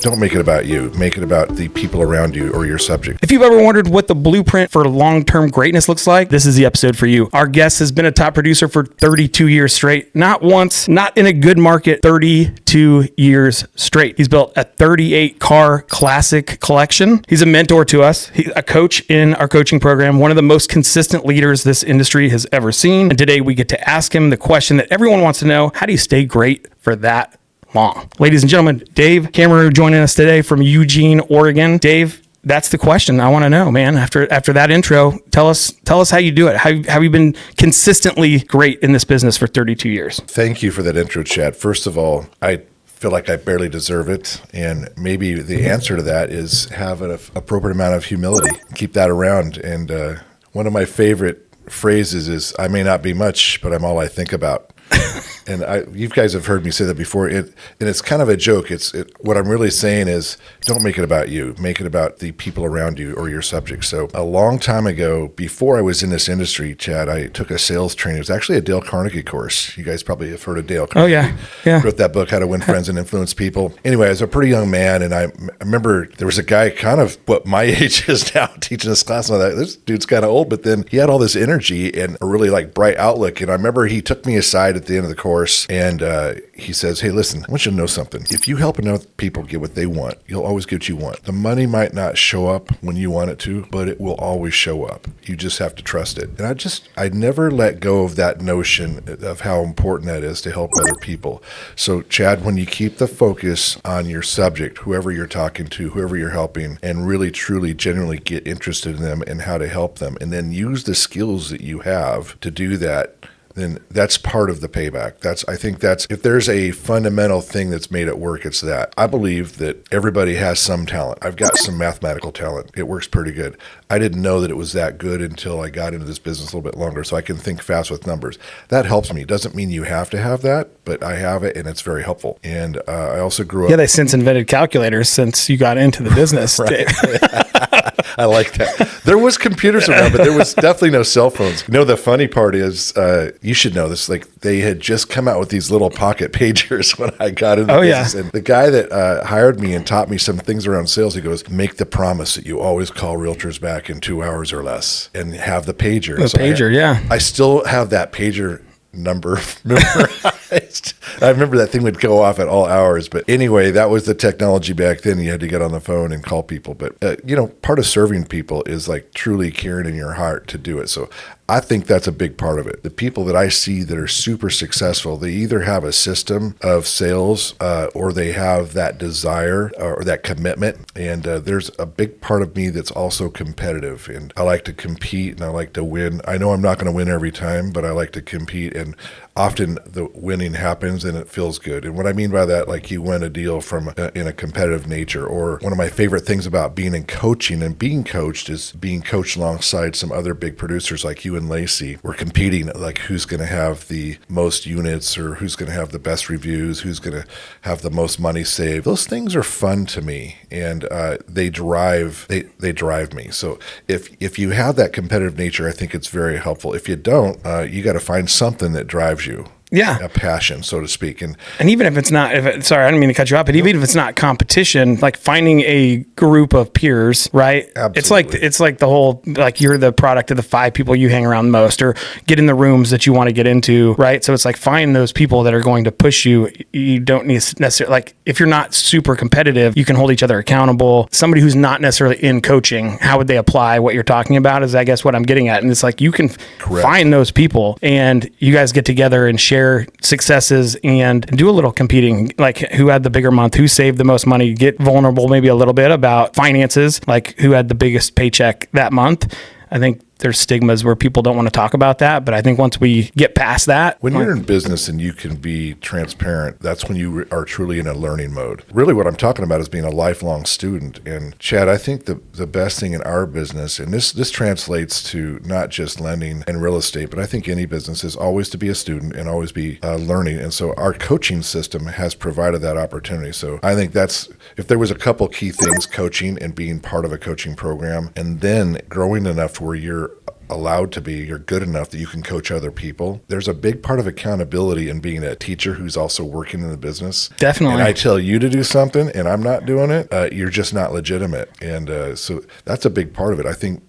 Don't make it about you. Make it about the people around you or your subject. If you've ever wondered what the blueprint for long-term greatness looks like, this is the episode for you. Our guest has been a top producer for 32 years straight. Not once, not in a good market, 32 years straight. He's built a 38 car classic collection. He's a mentor to us. He's a coach in our coaching program, one of the most consistent leaders this industry has ever seen. And today we get to ask him the question that everyone wants to know: how do you stay great for that long? Ladies and gentlemen, Dave Kammerer joining us today from Eugene, Oregon. Dave, that's the question I want to know, man. After that intro, tell us how you do it. How have you been consistently great in this business for 32 years? Thank you for that intro, Chad. First of all, I feel like I barely deserve it, and maybe the answer to that is have an appropriate amount of humility. Keep that around. And one of my favorite phrases is, "I may not be much, but I'm all I think about." And you guys have heard me say that before, and it's kind of a joke. What I'm really saying is, don't make it about you. Make it about the people around you or your subject. So a long time ago, before I was in this industry, Chad, I took a sales training. It was actually a Dale Carnegie course. You guys probably have heard of Dale Carnegie. Oh, yeah. Wrote that book, How to Win Friends and Influence People. Anyway, I was a pretty young man, and I remember there was a guy kind of what my age is now teaching this class, and I thought, this dude's kind of old, but then he had all this energy and a really bright outlook. And I remember he took me aside at the end of the course, and he says, "Hey, listen, I want you to know something. If you help enough people get what they want, you'll always get what you want. The money might not show up when you want it to, but it will always show up. You just have to trust it." And I never let go of that notion of how important that is to help other people. So, Chad, when you keep the focus on your subject, whoever you're talking to, whoever you're helping, and really, truly, genuinely get interested in them and how to help them, and then use the skills that you have to do that, then that's part of the payback. I think if there's a fundamental thing that's made it work, it's that. I believe that everybody has some talent. I've got some mathematical talent. It works pretty good. I didn't know that it was that good until I got into this business a little bit longer, so I can think fast with numbers. That helps me. It doesn't mean you have to have that, but I have it, and it's very helpful. And I also grew up... Yeah, they since invented calculators since you got into the business. Right. I like that. There was computers around, but there was definitely no cell phones. You know, the funny part is, you should know this, they had just come out with these little pocket pagers when I got into business. Yeah. And the guy that hired me and taught me some things around sales, he goes, "Make the promise that you always call realtors back in 2 hours or less and have the pager." Yeah. I still have that pager number memorized. I remember that thing would go off at all hours. But anyway, that was the technology back then. You had to get on the phone and call people. But, part of serving people is truly caring in your heart to do it. So I think that's a big part of it. The people that I see that are super successful, they either have a system of sales or they have that desire or that commitment. And there's a big part of me that's also competitive. And I like to compete and I like to win. I know I'm not going to win every time, but I like to compete. And often the winning happens and it feels good. And what I mean by that, you win a deal from in a competitive nature. Or one of my favorite things about being in coaching and being coached is being coached alongside some other big producers like you and Lacey. We're competing, who's going to have the most units or who's going to have the best reviews, who's going to have the most money saved. Those things are fun to me, and they drive me. So if you have that competitive nature, I think it's very helpful. If you don't, you got to find something that drives you. Yeah. A passion, so to speak. And even if it's not, sorry, I didn't mean to cut you off, but even if it's not competition, finding a group of peers, right? Absolutely. It's like the whole, you're the product of the 5 people you hang around most, or get in the rooms that you want to get into, right? So it's find those people that are going to push you. You don't need necessarily, if you're not super competitive, you can hold each other accountable. Somebody who's not necessarily in coaching, how would they apply what you're talking about is, I guess, what I'm getting at. And it's you can find those people and you guys get together and share successes and do a little competing, who had the bigger month, who saved the most money, get vulnerable maybe a little bit about finances, who had the biggest paycheck that month. I think there's stigmas where people don't want to talk about that. But I think once we get past that. When you're in business and you can be transparent, that's when you are truly in a learning mode. Really what I'm talking about is being a lifelong student. And Chad, I think the best thing in our business, and this translates to not just lending and real estate, but I think any business is always to be a student and always be learning. And so our coaching system has provided that opportunity. So I think that's, if there was a couple key things, coaching and being part of a coaching program, and then growing enough to where you're allowed to be, you're good enough that you can coach other people. There's a big part of accountability in being a teacher who's also working in the business. Definitely. And I tell you to do something and I'm not doing it, you're just not legitimate. And so that's a big part of it. I think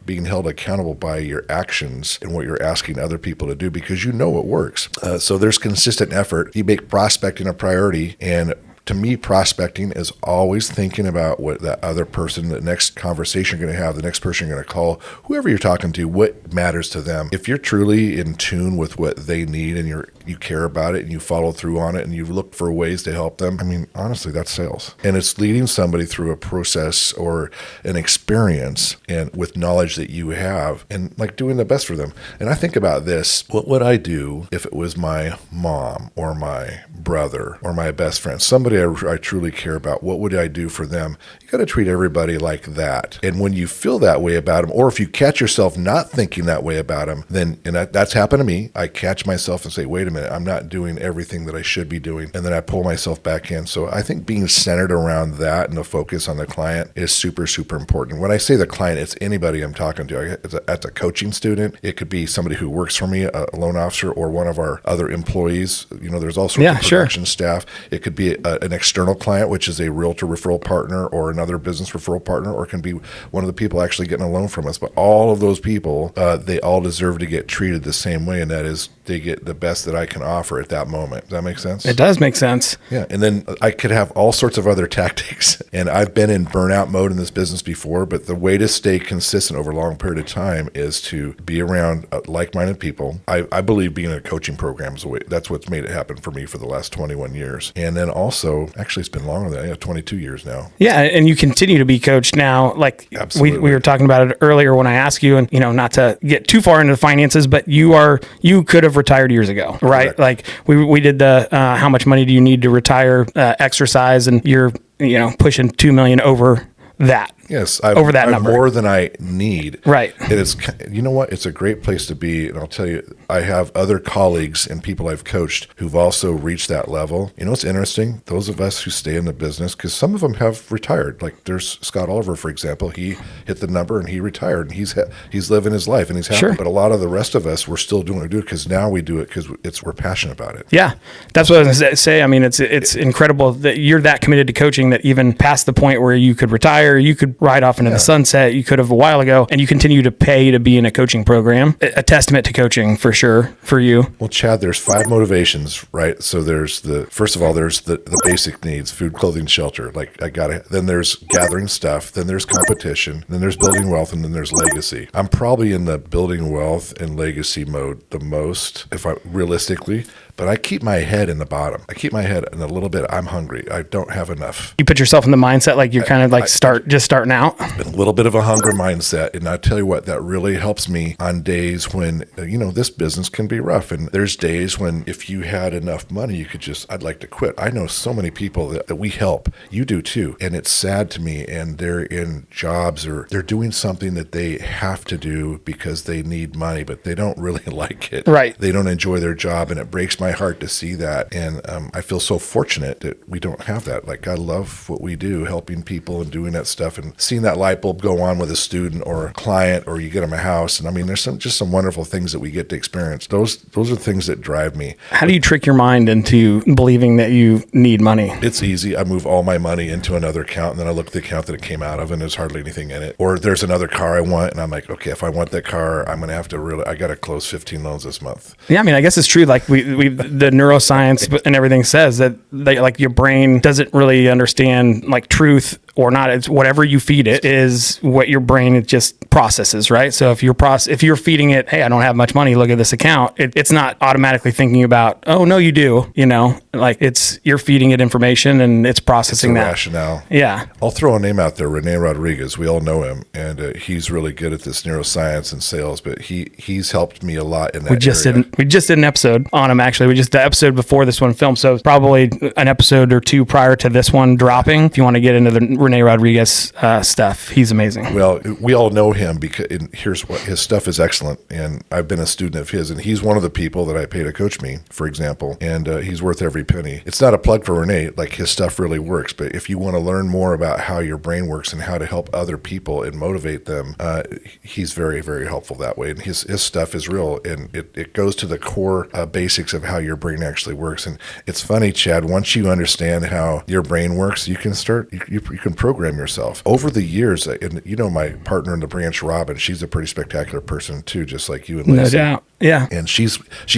being held accountable by your actions and what you're asking other people to do, because you know it works. So there's consistent effort. You make prospecting a priority, and to me, prospecting is always thinking about what that other person, the next conversation you're going to have, the next person you're going to call, whoever you're talking to, what matters to them. If you're truly in tune with what they need and you care about it and you follow through on it and you look for ways to help them, I mean, honestly, that's sales. And it's leading somebody through a process or an experience and with knowledge that you have and like doing the best for them. And I think about this, what would I do if it was my mom or my brother or my best friend, somebody I truly care about? What would I do for them? You got to treat everybody like that. And when you feel that way about them, or if you catch yourself not thinking that way about them, then, and that's happened to me, I catch myself and say, wait a minute, I'm not doing everything that I should be doing. And then I pull myself back in. So I think being centered around that and the focus on the client is super, super important. When I say the client, it's anybody I'm talking to. It's a coaching student. It could be somebody who works for me, a loan officer, or one of our other employees. You know, there's all sorts of production staff. It could be an external client, which is a realtor referral partner or another business referral partner, or it can be one of the people actually getting a loan from us. But all of those people, they all deserve to get treated the same way, and that is they get the best that I can offer at that moment. Does that make sense? It does make sense. Yeah. And then I could have all sorts of other tactics. And I've been in burnout mode in this business before, but the way to stay consistent over a long period of time is to be around like-minded people. I believe being in a coaching program is the way, that's what's made it happen for me for the last 21 years. And then also, actually it's been longer than that, 22 years now. Yeah. And you continue to be coached now. Like we were talking about it earlier when I asked you, and, you know, not to get too far into the finances, but you could have retired years ago, right? Correct. Like we did the, how much money do you need to retire exercise, and you're, you know, pushing 2 million over that. Yes, over that number. More than I need. Right. And it's, you know what? It's a great place to be. And I'll tell you, I have other colleagues and people I've coached who've also reached that level. You know what's interesting? Those of us who stay in the business, because some of them have retired. Like there's Scott Oliver, for example. He hit the number and he retired, and he's living his life and he's happy. Sure. But a lot of the rest of us, we're still doing it because now we do it because we're passionate about it. Yeah, that's what I was going to say. I mean, it's incredible that you're that committed to coaching that even past the point where you could retire, you could ride off into the sunset. You could have a while ago, and you continue to pay to be in a coaching program. A testament to coaching for sure for you. Well, Chad, there's 5 motivations, right? So there's first of all, there's the basic needs: food, clothing, shelter. Like then there's gathering stuff, then there's competition, then there's building wealth, and then there's legacy. I'm probably in the building wealth and legacy mode the most, if I realistically. But I keep my head in the bottom. I keep my head in a little bit. I'm hungry. I don't have enough. You put yourself in the mindset like you're kind of like just starting out. A little bit of a hunger mindset. And I tell you what, that really helps me on days when, this business can be rough. And there's days when if you had enough money, you could I'd like to quit. I know so many people that we help. You do too. And it's sad to me. And they're in jobs or they're doing something that they have to do because they need money, but they don't really like it. Right. They don't enjoy their job. And it breaks my heart to see that. And I feel so fortunate that we don't have that. Like, I love what we do, helping people and doing that stuff and seeing that light bulb go on with a student or a client, or you get them a house. And I mean, there's some wonderful things that we get to experience. Those are things that drive me. How do you trick your mind into believing that you need money? It's easy. I move all my money into another account, and then I look at the account that it came out of, and there's hardly anything in it. Or there's another car I want, and I'm like, okay, if I want that car, I'm going to have to I got to close 15 loans this month. Yeah, I mean, I guess it's true. Like the neuroscience and everything says that like your brain doesn't really understand like truth or not. It's whatever you feed it is what your brain just processes, right? So if you're feeding it, hey, I don't have much money, look at this account, it's not automatically thinking about, oh no, you do, like you're feeding it information and it's processing that rationale. Yeah. I'll throw a name out there, Rene Rodriguez. We all know him, and he's really good at this neuroscience and sales, but he's helped me a lot in that area. We just did an episode on him, actually. We just did an episode before this one filmed, so it's probably an episode or two prior to this one dropping. If you want to get into the Rene Rodriguez stuff. He's amazing. Well, we all know him because here's what his stuff is excellent. And I've been a student of his, and he's one of the people that I pay to coach me, for example, and he's worth every penny. It's not a plug for Rene, like his stuff really works, but if you want to learn more about how your brain works and how to help other people and motivate them, he's very, very helpful that way. And his stuff is real, and it goes to the core basics of how your brain actually works. And it's funny, Chad, once you understand how your brain works, you can start, you can program yourself. Over the years, and you know my partner in the branch, Robin, she's a pretty spectacular person too, just like you and Lacey. No doubt. Yeah. And she's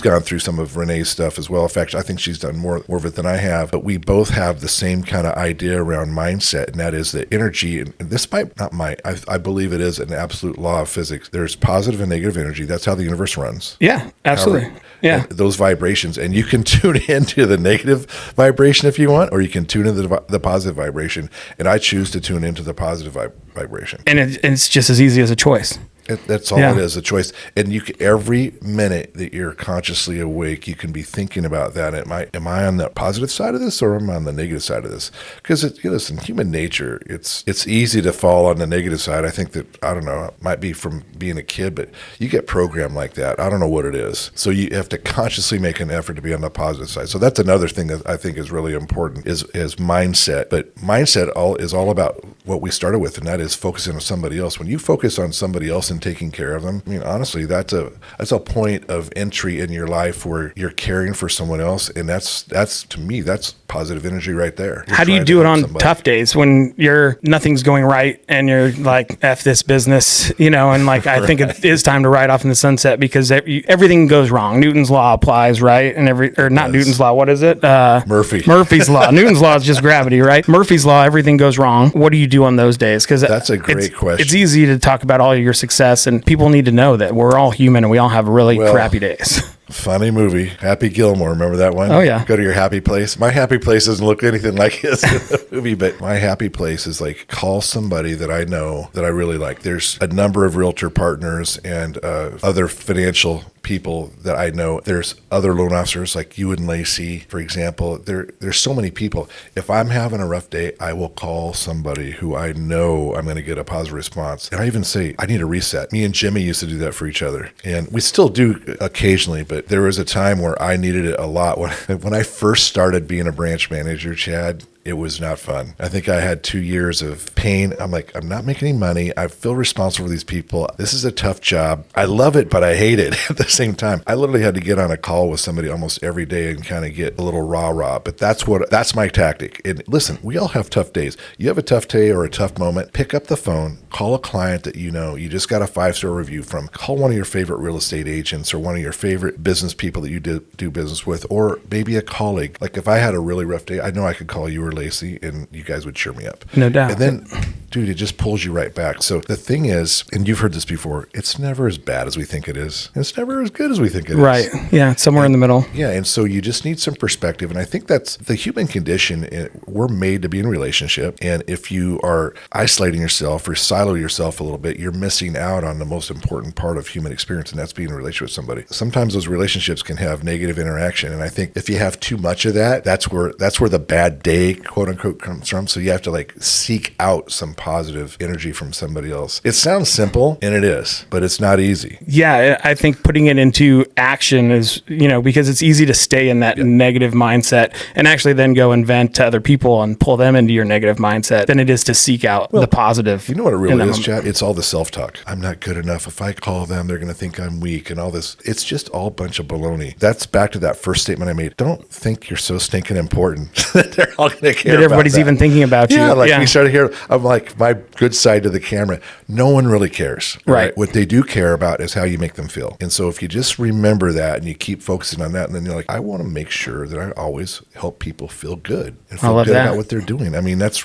gone through some of Renee's stuff as well. In fact, I think she's done more of it than I have. But we both have the same kind of idea around mindset, and that is that energy, and this might not I believe it is an absolute law of physics. There's positive and negative energy. That's how the universe runs. Yeah, absolutely. Yeah. And those vibrations, and you can tune into the negative vibration if you want, or you can tune into the positive vibration. And I choose to tune into the positive vibration. And it's just as easy as a choice. That's all it is, a choice. And every minute that you're consciously awake, you can be thinking about that. Am I on the positive side of this, or am I on the negative side of this? Because listen, human nature, it's easy to fall on the negative side. I think that, I don't know, it might be from being a kid, but you get programmed like that. I don't know what it is. So you have to consciously make an effort to be on the positive side. So that's another thing that I think is really important is mindset. But mindset is all about what we started with, and that is focusing on somebody else. When you focus on somebody else and taking care of them, I mean, honestly, that's a point of entry in your life where you're caring for someone else, and that's to me, that's positive energy right there. How do you do it on tough days when nothing's going right and you're like, F this business, and like, I think it is time to ride off in the sunset because everything goes wrong. Newton's law applies, right? And not Newton's law, what is it? Murphy's law. Newton's law is just gravity, right? Murphy's law, everything goes wrong. What do you do on those days? Because that's a great question. It's easy to talk about all your success, and people need to know that we're all human and we all have really crappy days. Funny movie, Happy Gilmore. Remember that one? Oh, yeah. Go to your happy place. My happy place doesn't look anything like his in the movie, but my happy place is like call somebody that I know that I really like. There's a number of realtor partners and other financial people that I know. There's other loan officers like you and Lacey, for example. There's so many people. If I'm having a rough day, I will call somebody who I know I'm going to get a positive response. And I even say, I need a reset. Me and Jimmy used to do that for each other. And we still do occasionally, but there was a time where I needed it a lot. When I first started being a branch manager, Chad, it was not fun. I think I had 2 years of pain. I'm like, I'm not making any money. I feel responsible for these people. This is a tough job. I love it, but I hate it at the same time. I literally had to get on a call with somebody almost every day and kind of get a little rah-rah. But that's my tactic. And listen, we all have tough days. You have a tough day or a tough moment, pick up the phone, call a client that you just got a 5-star review from. Call one of your favorite real estate agents or one of your favorite business people that you do business with, or maybe a colleague. Like if I had a really rough day, I know I could call you or Lacey, and you guys would cheer me up. No doubt. And then, dude, it just pulls you right back. So the thing is, and you've heard this before, it's never as bad as we think it is. And it's never as good as we think it is. Right. Yeah. Somewhere in the middle. Yeah. And so you just need some perspective. And I think that's the human condition. We're made to be in a relationship. And if you are isolating yourself or silo yourself a little bit, you're missing out on the most important part of human experience, and that's being in a relationship with somebody. Sometimes those relationships can have negative interaction. And I think if you have too much of that, that's where the bad day, quote unquote, comes from. So you have to like seek out some positive energy from somebody else. It sounds simple, and it is, but it's not easy. Yeah, I think putting it into action is, because it's easy to stay in that negative mindset and actually then go and vent to other people and pull them into your negative mindset than it is to seek out the positive. You know what it really is, Chad? It's all the self-talk. I'm not good enough. If I call them, they're going to think I'm weak and all this. It's just all a bunch of baloney. That's back to that first statement I made. Don't think you're so stinking important that they're all going to care that everybody's about even thinking about you. We started here. I'm like, my good side to the camera. No one really cares. Right. What they do care about is how you make them feel. And so if you just remember that and you keep focusing on that, and then you're like, I want to make sure that I always help people feel good and feel good about what they're doing. I mean, that's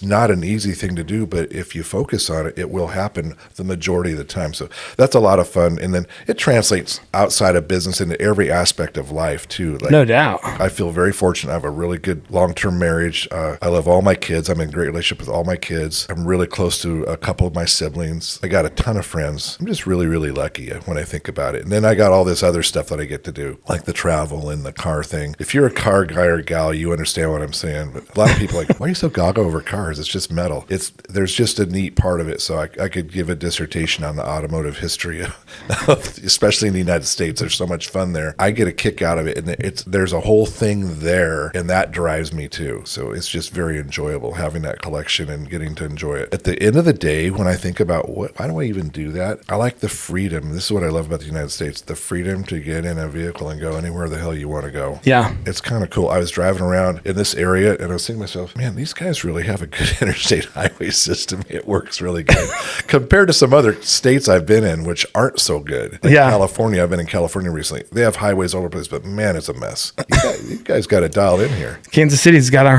not an easy thing to do, but if you focus on it, it will happen the majority of the time. So that's a lot of fun. And then it translates outside of business into every aspect of life too. No doubt. I feel very fortunate. I have a really good long-term marriage. I love all my kids. I'm in a great relationship with all my kids. kids. I'm really close to a couple of my siblings. I got a ton of friends. I'm just really, really lucky when I think about it. And then I got all this other stuff that I get to do, like the travel and the car thing. If you're a car guy or gal, you understand what I'm saying. But a lot of people are like, why are you so gaga over cars? It's just metal. There's just a neat part of it. So I could give a dissertation on the automotive history, especially in the United States. There's so much fun there. I get a kick out of it, and there's a whole thing there, and that drives me too. So it's just very enjoyable having that collection and getting to enjoy it. At the end of the day, when I think about why do I even do that? I like the freedom. This is what I love about the United States, the freedom to get in a vehicle and go anywhere the hell you want to go. Yeah. It's kind of cool. I was driving around in this area and I was thinking to myself, man, these guys really have a good interstate highway system. It works really good compared to some other states I've been in, which aren't so good. Like California, I've been in California recently. They have highways all over the place, but man, it's a mess. You guys got it dialed in here. Kansas City's got our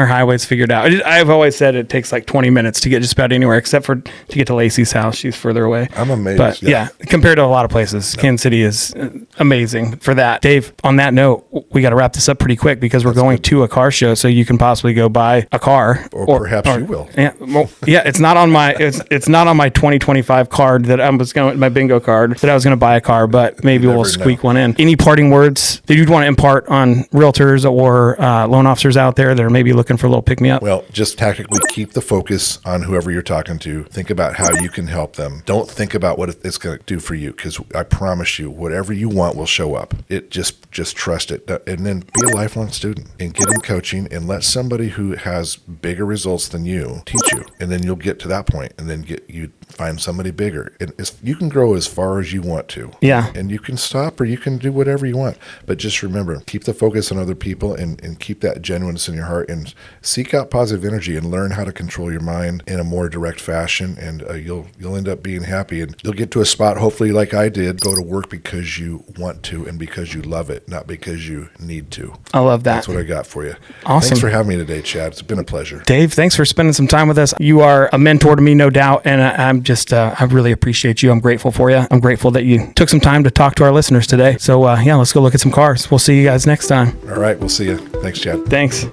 highways figured out. I've always said it takes like 20 minutes to get just about anywhere, except for to get to Lacey's house. She's further away. I'm amazed. But yeah, compared to a lot of places, Kansas City is amazing for that. Dave, on that note, we got to wrap this up pretty quick because we're going to a car show, so you can possibly go buy a car, or perhaps you will. Yeah, well, yeah, it's not on my 2025 card that I was going, my bingo card that I was going to buy a car, but maybe we'll squeak one in. Any parting words that you'd want to impart on realtors or loan officers out there that are maybe looking for a little pick me up? Well, just tactically keep the focus on whoever you're talking to. Think about how you can help them. Don't think about what it's going to do for you, because I promise you, whatever you want will show up. It just trust it, and then be a lifelong student and get in coaching and let somebody who has bigger results than you teach you, and then you'll get to that point, and then you find somebody bigger, and you can grow as far as you want to. Yeah, and you can stop or you can do whatever you want, but just remember, keep the focus on other people and keep that genuineness in your heart, and seek out positive energy and learn how to control your mind in a more direct fashion, and you'll end up being happy, and you'll get to a spot, hopefully like I did, go to work because you want to and because you love it, not because you need to. I love that. That's what I got for you. Awesome. Thanks for having me today, Chad. It's been a pleasure. Dave, thanks for spending some time with us. You are a mentor to me, no doubt, and I really appreciate you. I'm grateful for you. I'm grateful that you took some time to talk to our listeners today. So yeah, let's go look at some cars. We'll see you guys next time. All right, we'll see you. Thanks, Chad. Thanks.